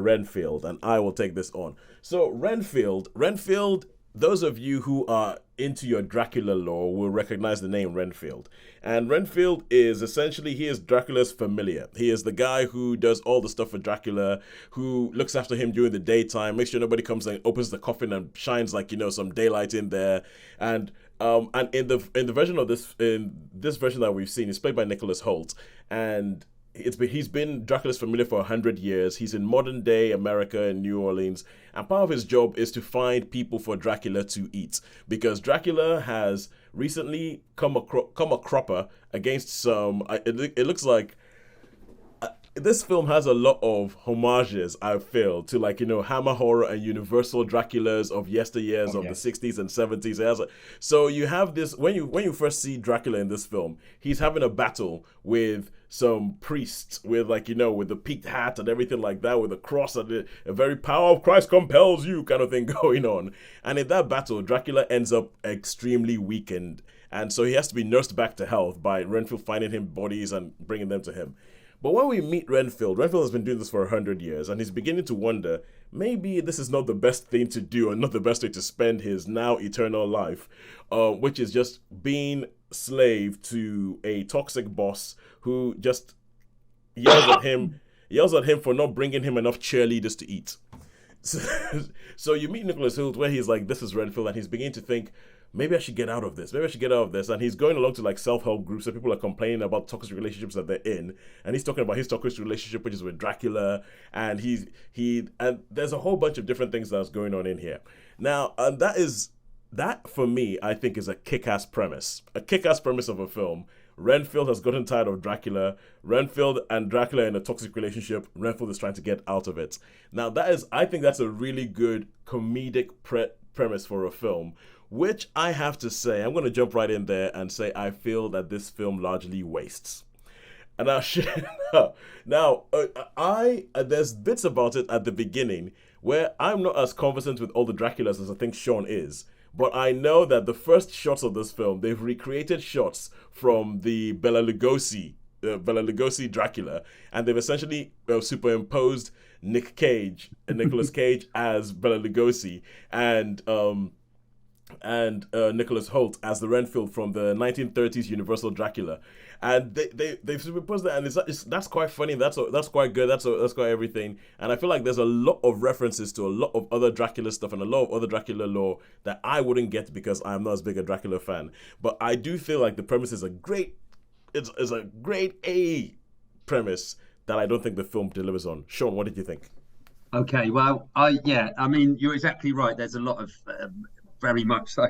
Renfield, and I will take this on. So Renfield. Those of you who are into your Dracula lore will recognize the name Renfield. And Renfield is essentially, he is Dracula's familiar. He is the guy who does all the stuff for Dracula, who looks after him during the daytime, makes sure nobody comes and opens the coffin and shines like, some daylight in there. And in the version of this version that we've seen, it's played by Nicholas Hoult, and he's been Dracula's familiar for 100 years. He's in modern day America in New Orleans, and part of his job is to find people for Dracula to eat, because Dracula has recently come a cropper against some. It looks like this film has a lot of homages, I feel, to Hammer horror and Universal Draculas of yesteryears of the 60s and 70s. So you have this when you first see Dracula in this film, he's having a battle with some priests with with the peaked hat and everything like that, with a cross and a very power of Christ compels you kind of thing going on. And in that battle, Dracula ends up extremely weakened, and so he has to be nursed back to health by Renfield finding him bodies and bringing them to him. But when we meet Renfield has been doing this for 100 years, and he's beginning to wonder, maybe this is not the best thing to do and not the best way to spend his now eternal life, which is just being slave to a toxic boss who just yells at him for not bringing him enough cheerleaders to eat. So you meet Nicholas Hoult where he's like, this is Renfield, and he's beginning to think, maybe I should get out of this. And he's going along to self-help groups, so people are complaining about toxic relationships that they're in. And he's talking about his toxic relationship, which is with Dracula. And and there's a whole bunch of different things that's going on in here. Now, and that for me, I think is a kick-ass premise. A kick-ass premise of a film. Renfield has gotten tired of Dracula. Renfield and Dracula in a toxic relationship. Renfield is trying to get out of it. Now, I think that's a really good comedic premise for a film, which I have to say, I'm going to jump right in there and say I feel that this film largely wastes. And there's bits about it at the beginning where I'm not as conversant with all the Draculas as I think Sean is. But I know that the first shots of this film, they've recreated shots from the Bela Lugosi Dracula, and they've essentially superimposed Nicolas Cage as Bela Lugosi, and Nicholas Hoult as the Renfield from the 1930s Universal Dracula, and they've superimposed that, and that's quite funny. That's quite good. That's quite everything. And I feel like there's a lot of references to a lot of other Dracula stuff and a lot of other Dracula lore that I wouldn't get because I'm not as big a Dracula fan. But I do feel like the premise is a great A premise that I don't think the film delivers on. Sean, what did you think? Okay, well, I mean, you're exactly right. There's a lot of very much so,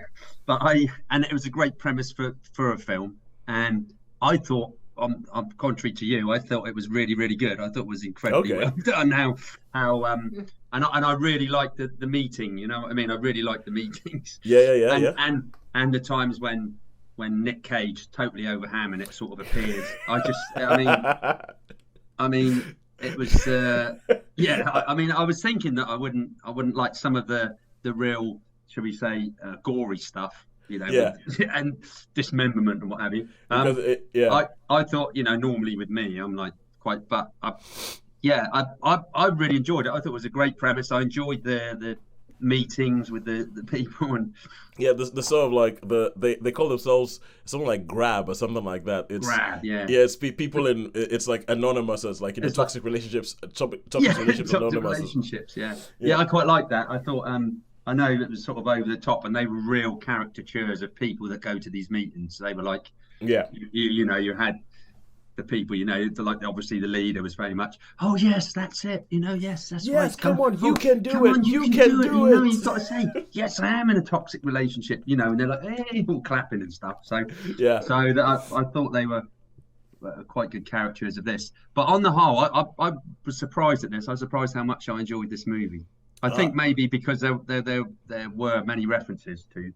and it was a great premise for a film, and I thought, contrary to you, I thought it was really, really good. I thought it was incredibly well done. And I really liked the meeting. You know what I mean? I really liked the meetings. Yeah. And the times when Nick Cage, totally overhamming it, sort of appears. I mean, it was I was thinking that I wouldn't like some of the real, shall we say, gory stuff, and dismemberment and what have you. I thought, normally with me, I'm like quite, but I really enjoyed it. I thought it was a great premise. I enjoyed the meetings with the people, and the sort of like they call themselves something like Grab or something like that. It's Grab, it's people in, it's like anonymous as like toxic relationships, relationships, anonymous relationships. Yeah, I quite like that. I thought I know it was sort of over the top, and they were real caricatures of people that go to these meetings. They were like, you had the people, like obviously the leader was very much, oh yes, that's it, yes, that's right. Yes, come on, you can do it. You can do it. You've got to say, yes, I am in a toxic relationship, and they're like, hey, all clapping and stuff. So I thought they were quite good caricatures of this. But on the whole, I was surprised at this. I was surprised how much I enjoyed this movie. I think maybe because there were many references to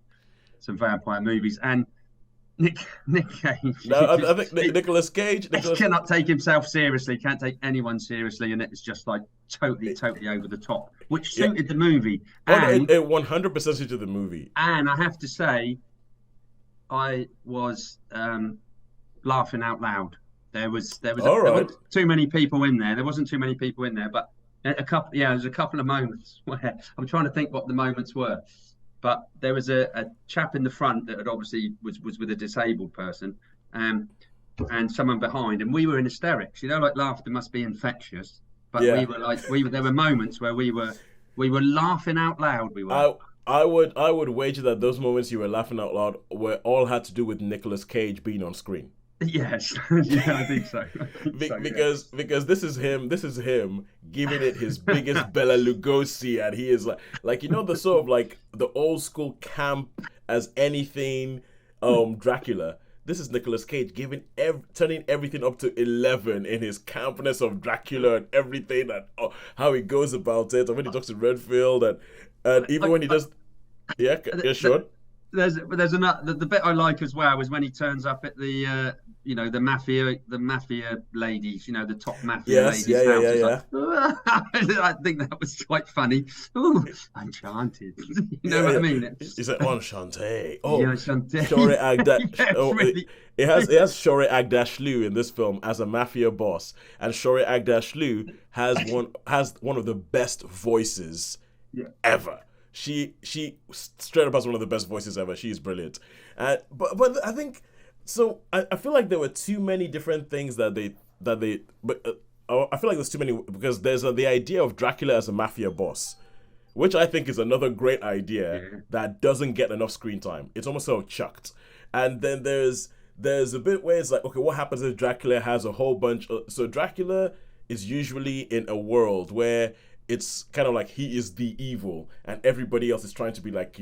some vampire movies, and Nick Cage. No, I think Nicolas Cage cannot take himself seriously. Can't take anyone seriously, and it's just like totally over the top, which suited the movie. And it 100% suited the movie. And I have to say, I was laughing out loud. There wasn't too many people in there. There wasn't too many people in there, but A couple, yeah, there's a couple of moments where I'm trying to think what the moments were, but there was a chap in the front that had obviously was with a disabled person, um, and someone behind, and we were in hysterics. You know, like laughter must be infectious, but we Yeah. were like we were. There were moments where we were laughing out loud. We were. I I would wager that those moments you were laughing out loud were all had to do with Nicolas Cage being on screen. Yes, yeah, I think so. I think so, yeah. Because this is him giving it his biggest Bela Lugosi, and he is like the sort of like the old school camp as anything Dracula. This is Nicolas Cage giving turning everything up to 11 in his campness of Dracula and everything, and how he goes about it, and when he talks to Redfield, and even when he does, yeah, sure. There's another the bit I like as well is when he turns up at the the mafia ladies, the top mafia Yes, ladies' yeah, house. yeah, It's yeah, like, I think that was quite funny. Ooh, enchanted. You know yeah, what I yeah. mean? He said, "Enchanté." Oh, Yeah, enchanted. Shore Agda. Yeah, it's Oh, really. it has Shore Agdashlu in this film as a mafia boss, and Shore Agdashlu has one of the best voices Yeah. ever. She straight up has one of the best voices ever. She's brilliant. But I think so. I feel like there were too many different things that they. But I feel like there's too many because there's the idea of Dracula as a mafia boss, which I think is another great idea Yeah. that doesn't get enough screen time. It's almost so chucked. And then there's a bit where it's like, okay, what happens if Dracula has a whole bunch so Dracula is usually in a world where it's kind of like he is the evil and everybody else is trying to be like,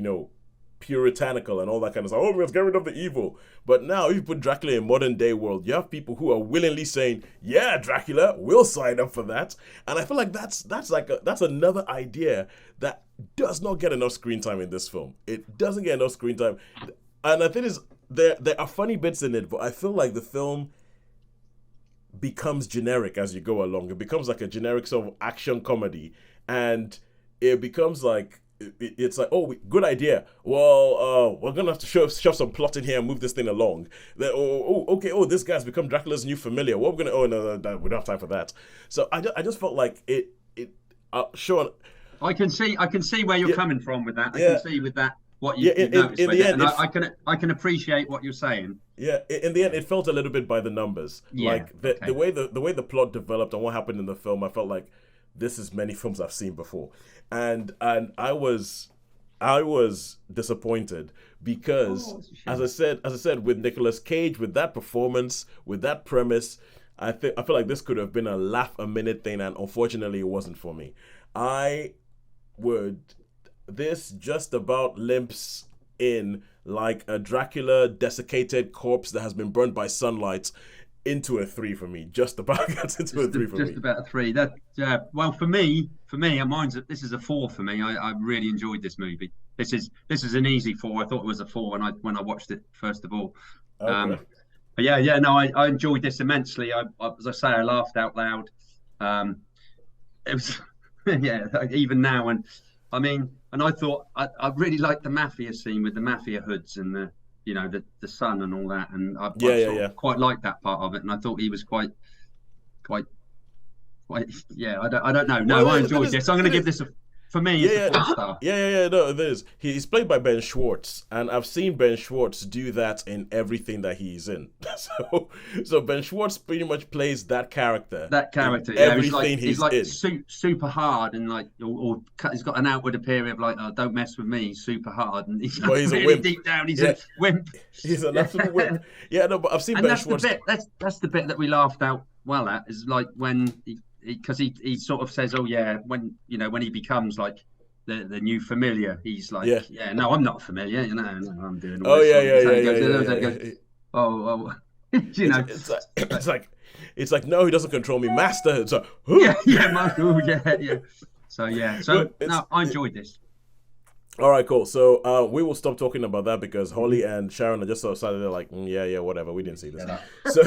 puritanical and all that kind of stuff. Oh, let's get rid of the evil. But now, if you put Dracula in modern day world, you have people who are willingly saying, "Yeah, Dracula, we'll sign up for that." And I feel like that's another idea that does not get enough screen time in this film. It doesn't get enough screen time, and I think is there are funny bits in it, but I feel like the film becomes generic as you go along. It becomes like a generic sort of action comedy, and it becomes like it's like, oh, good idea. Well, we're gonna have to shove some plot in here and move this thing along. Okay. Oh, this guy's become Dracula's new familiar. What we're gonna? Oh no, we don't have time for that. So I just felt like it. Sean, I can see where you're yeah, coming from with that. I yeah, can see with that what yeah. you noticed In with the it, end, and I can appreciate what you're saying. yeah, in the end, it felt a little bit by the numbers. Yeah. Like the Okay. way the plot developed and what happened in the film, I felt like this is many films I've seen before, and I was disappointed because, Oh, it's a as shame. I said, with Nicolas Cage, with that performance, with that premise, I feel like this could have been a laugh a minute thing, and unfortunately, it wasn't for me. I would this just about limps in like a Dracula desiccated corpse that has been burned by sunlight into a 3 for me. Just about gets into a Just, 3 for just me. about a three. That well for me, this is a four for me. I really enjoyed this movie. This is an easy four. I thought it was a four when I watched it first of all. Okay. Um, but yeah, no, I enjoyed this immensely. As I say, I laughed out loud. Um, it was yeah, like, even now, and I mean, and I thought I really liked the mafia scene with the mafia hoods and the son and all that, and I Yeah, yeah, sort yeah. of quite liked that part of it, and I thought he was quite yeah. I don't know. Well, No, I that enjoyed is this. I'm going to that give is this for me. yeah, It's a yeah. 4 star. Yeah. No, it is. He's played by Ben Schwartz, and I've seen Ben Schwartz do that in everything that he's in. So Ben Schwartz pretty much plays that character That in character, yeah, everything he's he's like in. super hard and like he's got an outward appearance of like, oh, don't mess with me, super hard, and he's But like he's a really wimp. deep down, he's Yeah, a wimp. he's an Yeah. absolute wimp. Yeah, no, but I've seen And Ben that's the Schwartz. bit. That's the bit that we laughed out well at is like when because he sort of says, oh yeah, when he becomes like the new familiar, he's like, Yeah. yeah, no, I'm not familiar, no, I'm doing all Oh this yeah, sort of. yeah, So yeah, he yeah, goes, yeah, so he yeah, goes, yeah. oh, you It's know, it's like but it's like no, he doesn't control me, master. It's like, yeah, yeah, oh, yeah. So but it's no, I enjoyed this. all right, cool. So we will stop talking about that because Mhm. Holly and Sharon are just sort of sat there like, yeah, whatever. We didn't see this. Yeah, So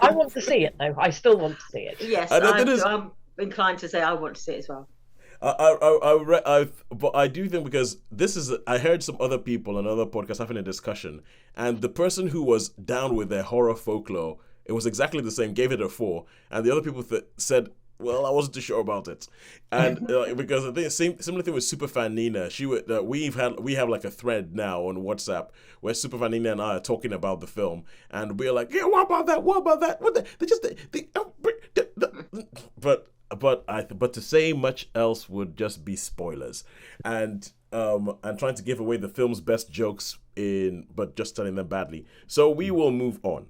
I want to see it though. I still want to see it. Yes, and that is I'm inclined to say I want to see it as well. but I do think because this is I heard some other people on other podcasts having a discussion, and the person who was down with their horror folklore, it was exactly the same, gave it a 4, and the other people said Well, I wasn't too sure about it, and because I think similar thing with Superfan Nina. She would we have like a thread now on WhatsApp where Superfan Nina and I are talking about the film, and we're like, yeah, what about that? What about that? What they just but to say much else would just be spoilers, and trying to give away the film's best jokes but just telling them badly. So we will move on.